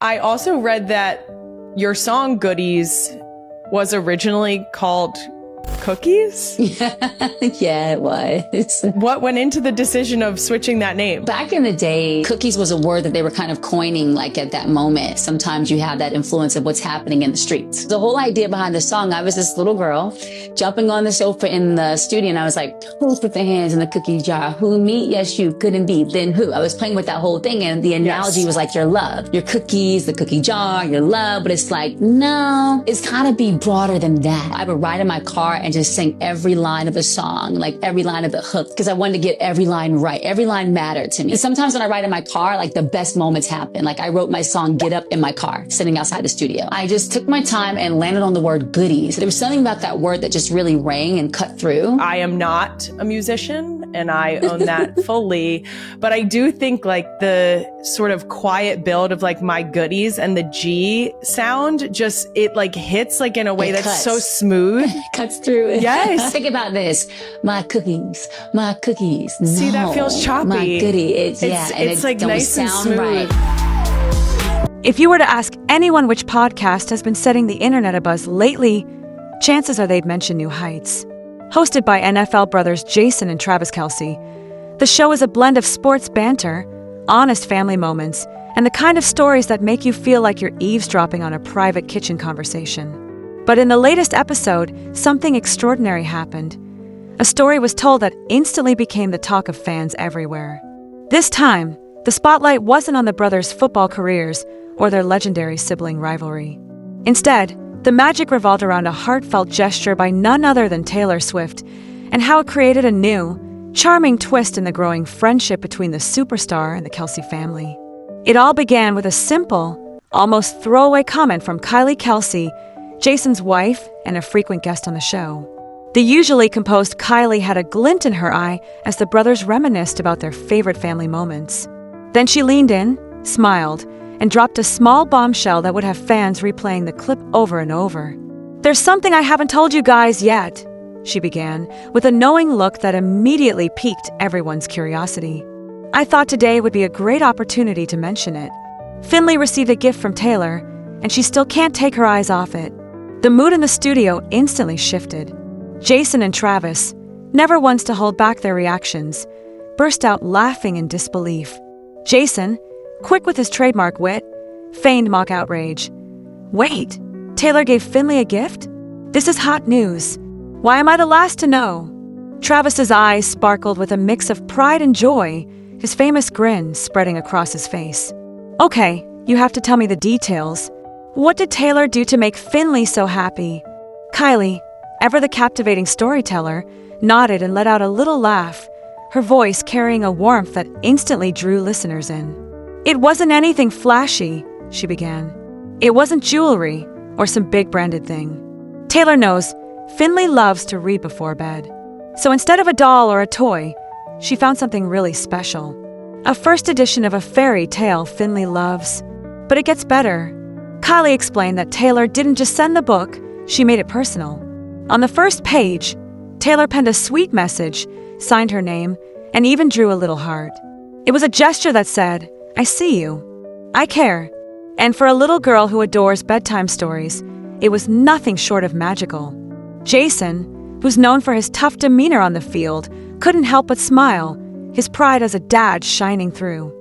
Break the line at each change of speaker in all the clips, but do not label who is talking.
I also read that your song Goodies was originally called Cookies?
Yeah, it was.
What went into the decision of switching that name?
Back in the day, cookies was a word that they were kind of coining like at that moment. Sometimes you have that influence of what's happening in the streets. The whole idea behind the song, I was this little girl jumping on the sofa in the studio and I was like, who put their hands in the cookie jar? Who, me? Yes, you. Couldn't be. Then who? I was playing with that whole thing and the analogy was like your love, your cookies, the cookie jar, your love. But it's like, no, it's gotta be broader than that. I would ride in my car and just sing every line of a song, like every line of the hook, because I wanted to get every line right. Every line mattered to me. And sometimes when I ride in my car, like the best moments happen. Like I wrote my song Get Up in my car, sitting outside the studio. I just took my time and landed on the word goodies. There was something about that word that just really rang and cut through.
I am not a musician and I own that fully, but I do think like the sort of quiet build of like my goodies and the G sound, just it like hits like in a way that's so smooth.
Cuts through it.
Yes.
Think about this. My cookies, my cookies.
See,
no,
that feels choppy.
My goodie.
It's like nice and smooth.
Right.
If you were to ask anyone which podcast has been setting the internet abuzz lately, chances are they'd mention New Heights. Hosted by NFL brothers Jason and Travis Kelce, the show is a blend of sports banter, honest family moments, and the kind of stories that make you feel like you're eavesdropping on a private kitchen conversation. But in the latest episode, something extraordinary happened. A story was told that instantly became the talk of fans everywhere. This time, the spotlight wasn't on the brothers' football careers or their legendary sibling rivalry. Instead, the magic revolved around a heartfelt gesture by none other than Taylor Swift, and how it created a new, charming twist in the growing friendship between the superstar and the Kelce family. It all began with a simple, almost throwaway comment from Kylie Kelce, Jason's wife and a frequent guest on the show. The usually composed Kylie had a glint in her eye as the brothers reminisced about their favorite family moments. Then she leaned in, smiled, and dropped a small bombshell that would have fans replaying the clip over and over. "There's something I haven't told you guys yet," she began, with a knowing look that immediately piqued everyone's curiosity. "I thought today would be a great opportunity to mention it. Finley received a gift from Taylor, and she still can't take her eyes off it." The mood in the studio instantly shifted. Jason and Travis, never ones to hold back their reactions, burst out laughing in disbelief. Jason, quick with his trademark wit, feigned mock outrage. "Wait, Taylor gave Finley a gift? This is hot news. Why am I the last to know?" Travis's eyes sparkled with a mix of pride and joy, his famous grin spreading across his face. "Okay, you have to tell me the details. What did Taylor do to make Finley so happy?" Kylie, ever the captivating storyteller, nodded and let out a little laugh, her voice carrying a warmth that instantly drew listeners in. "It wasn't anything flashy," she began. "It wasn't jewelry or some big branded thing. Taylor knows Finley loves to read before bed. So instead of a doll or a toy, she found something really special. A first edition of a fairy tale Finley loves. But it gets better." Kylie explained that Taylor didn't just send the book, she made it personal. On the first page, Taylor penned a sweet message, signed her name, and even drew a little heart. It was a gesture that said, "I see you. I care." And for a little girl who adores bedtime stories, it was nothing short of magical. Jason, who's known for his tough demeanor on the field, couldn't help but smile, his pride as a dad shining through.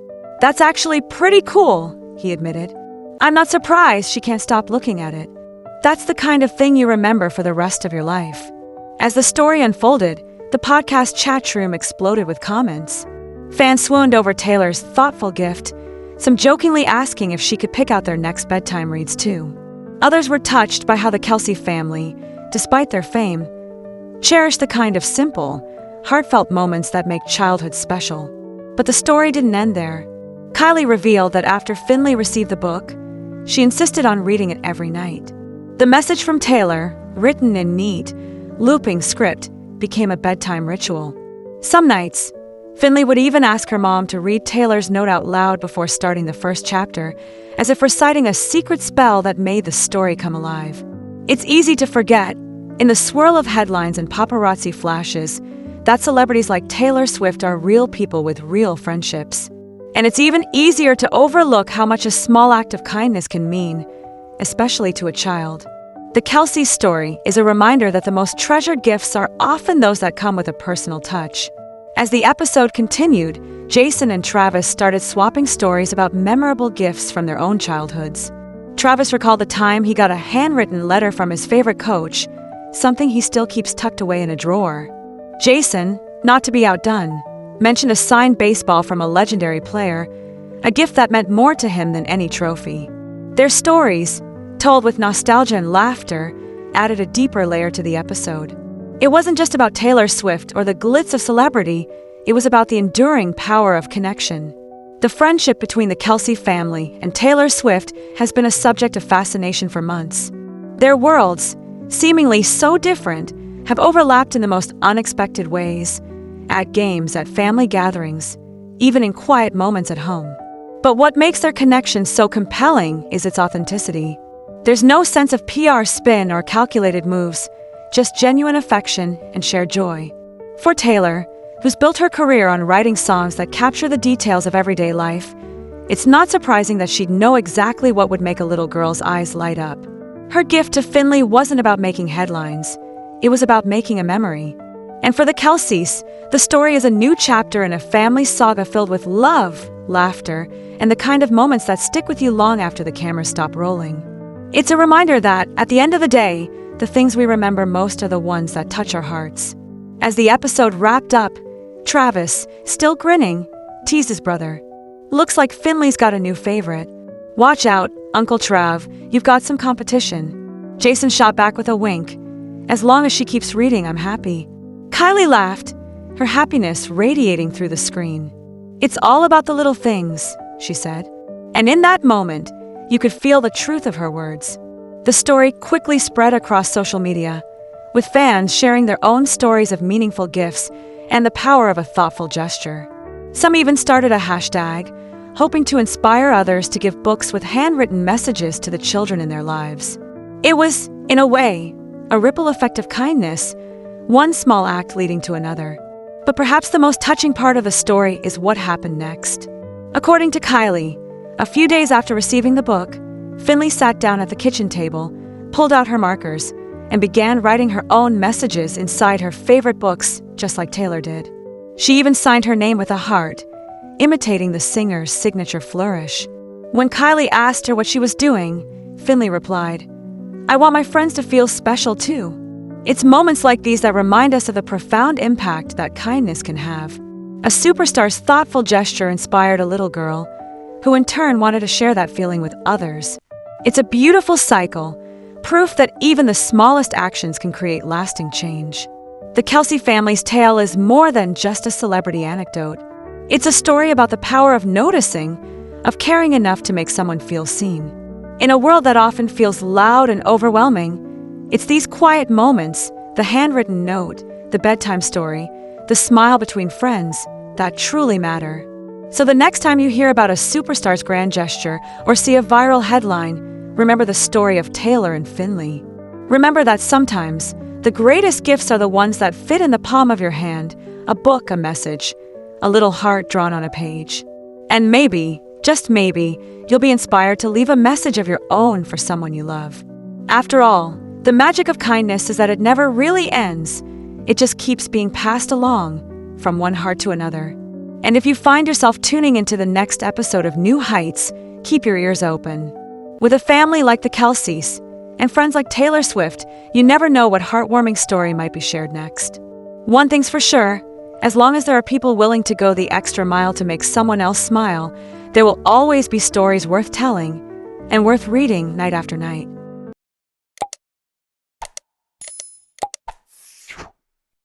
"That's actually pretty cool," he admitted. "I'm not surprised she can't stop looking at it. That's the kind of thing you remember for the rest of your life." As the story unfolded, the podcast chat room exploded with comments. Fans swooned over Taylor's thoughtful gift, some jokingly asking if she could pick out their next bedtime reads too. Others were touched by how the Kelce family, despite their fame, cherished the kind of simple, heartfelt moments that make childhood special. But the story didn't end there. Kylie revealed that after Finley received the book, she insisted on reading it every night. The message from Taylor, written in neat, looping script, became a bedtime ritual. Some nights, Finley would even ask her mom to read Taylor's note out loud before starting the first chapter, as if reciting a secret spell that made the story come alive. It's easy to forget, in the swirl of headlines and paparazzi flashes, that celebrities like Taylor Swift are real people with real friendships. And it's even easier to overlook how much a small act of kindness can mean, especially to a child. The Kelce story is a reminder that the most treasured gifts are often those that come with a personal touch. As the episode continued, Jason and Travis started swapping stories about memorable gifts from their own childhoods. Travis recalled the time he got a handwritten letter from his favorite coach, something he still keeps tucked away in a drawer. Jason, not to be outdone, mentioned a signed baseball from a legendary player, a gift that meant more to him than any trophy. Their stories, told with nostalgia and laughter, added a deeper layer to the episode. It wasn't just about Taylor Swift or the glitz of celebrity, it was about the enduring power of connection. The friendship between the Kelce family and Taylor Swift has been a subject of fascination for months. Their worlds, seemingly so different, have overlapped in the most unexpected ways, at games, at family gatherings, even in quiet moments at home. But what makes their connection so compelling is its authenticity. There's no sense of PR spin or calculated moves, just genuine affection and shared joy. For Taylor, who's built her career on writing songs that capture the details of everyday life, it's not surprising that she'd know exactly what would make a little girl's eyes light up. Her gift to Finley wasn't about making headlines, it was about making a memory. And for the Kelces, the story is a new chapter in a family saga filled with love, laughter, and the kind of moments that stick with you long after the cameras stop rolling. It's a reminder that, at the end of the day, the things we remember most are the ones that touch our hearts. As the episode wrapped up, Travis, still grinning, teased his brother. "Looks like Finley's got a new favorite. Watch out, Uncle Trav, you've got some competition." Jason shot back with a wink. "As long as she keeps reading, I'm happy." Kylie laughed, her happiness radiating through the screen. "It's all about the little things," she said. And in that moment, you could feel the truth of her words. The story quickly spread across social media, with fans sharing their own stories of meaningful gifts and the power of a thoughtful gesture. Some even started a hashtag, hoping to inspire others to give books with handwritten messages to the children in their lives. It was, in a way, a ripple effect of kindness, one small act leading to another. But perhaps the most touching part of the story is what happened next. According to Kylie, a few days after receiving the book, Finley sat down at the kitchen table, pulled out her markers, and began writing her own messages inside her favorite books, just like Taylor did. She even signed her name with a heart, imitating the singer's signature flourish. When Kylie asked her what she was doing, Finley replied, "I want my friends to feel special too." It's moments like these that remind us of the profound impact that kindness can have. A superstar's thoughtful gesture inspired a little girl, who in turn wanted to share that feeling with others. It's a beautiful cycle, proof that even the smallest actions can create lasting change. The Kelce family's tale is more than just a celebrity anecdote. It's a story about the power of noticing, of caring enough to make someone feel seen. In a world that often feels loud and overwhelming, it's these quiet moments, the handwritten note, the bedtime story, the smile between friends, that truly matter. So the next time you hear about a superstar's grand gesture or see a viral headline, remember the story of Taylor and Finley. Remember that sometimes, the greatest gifts are the ones that fit in the palm of your hand, a book, a message, a little heart drawn on a page. And maybe, just maybe, you'll be inspired to leave a message of your own for someone you love. After all, the magic of kindness is that it never really ends. It just keeps being passed along from one heart to another. And if you find yourself tuning into the next episode of New Heights, keep your ears open. With a family like the Kelces and friends like Taylor Swift, you never know what heartwarming story might be shared next. One thing's for sure, as long as there are people willing to go the extra mile to make someone else smile, there will always be stories worth telling and worth reading night after night.